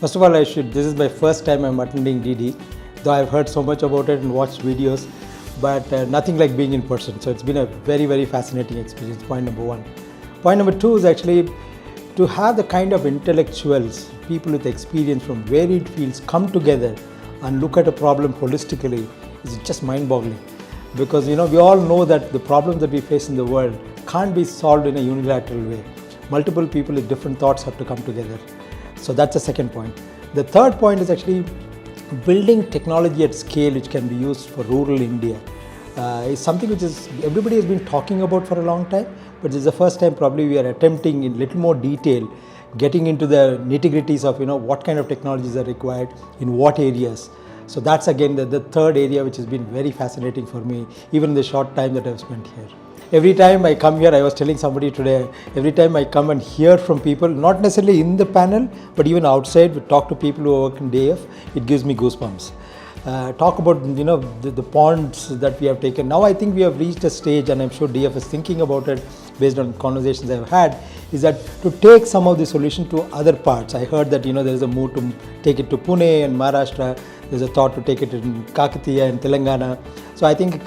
First of all, this is my first time I'm attending DD, though I've heard so much about it and watched videos, but nothing like being in person. So it's been a very, very fascinating experience, point number one. Point number two is actually to have the kind of intellectuals, people with experience from varied fields come together and look at a problem holistically is just mind-boggling. Because we all know that the problems that we face in the world can't be solved in a unilateral way. Multiple people with different thoughts have to come together. So that's the second point. The third point is actually building technology at scale which can be used for rural India. It's something which everybody has been talking about for a long time, but this is the first time probably we are attempting in little more detail getting into the nitty-gritties of what kind of technologies are required in what areas. So that's again the third area which has been very fascinating for me, even in the short time that I've spent here. Every time I come here, I was telling somebody today, every time I come and hear from people, not necessarily in the panel, but even outside, we talk to people who work in DF, it gives me goosebumps. Talk about the ponds that we have taken. Now I think we have reached a stage, and I'm sure DF is thinking about it based on conversations I've had, is that to take some of the solution to other parts. I heard that there is a move to take it to Pune and Maharashtra. There's a thought to take it in Kakatiya and Telangana. So I think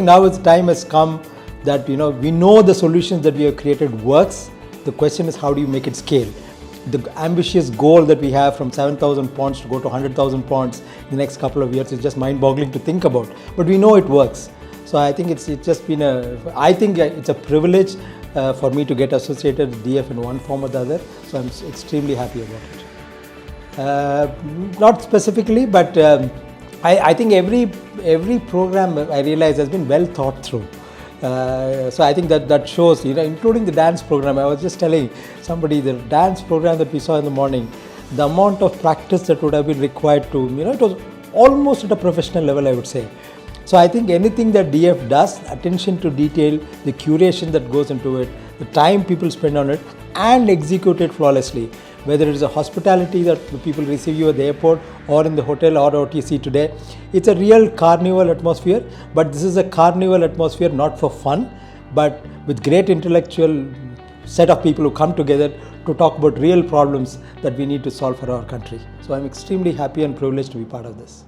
now the time has come that we know the solutions that we have created works. The question is, how do you make it scale? The ambitious goal that we have from 7,000 ponds to go to 100,000 ponds in the next couple of years is just mind-boggling to think about. But we know it works. So I think it's just been it's a privilege for me to get associated with DF in one form or the other. So I'm extremely happy about it. Not specifically, but I think every program I realize has been well thought through. So I think that shows, including the dance program. I was just telling somebody, the dance program that we saw in the morning, the amount of practice that would have been required to, it was almost at a professional level, I would say. So I think anything that DF does, attention to detail, the curation that goes into it, the time people spend on it, and execute it flawlessly. Whether it is a hospitality that the people receive you at the airport or in the hotel or OTC today, it's a real carnival atmosphere. But this is a carnival atmosphere not for fun, but with great intellectual set of people who come together to talk about real problems that we need to solve for our country. So I'm extremely happy and privileged to be part of this.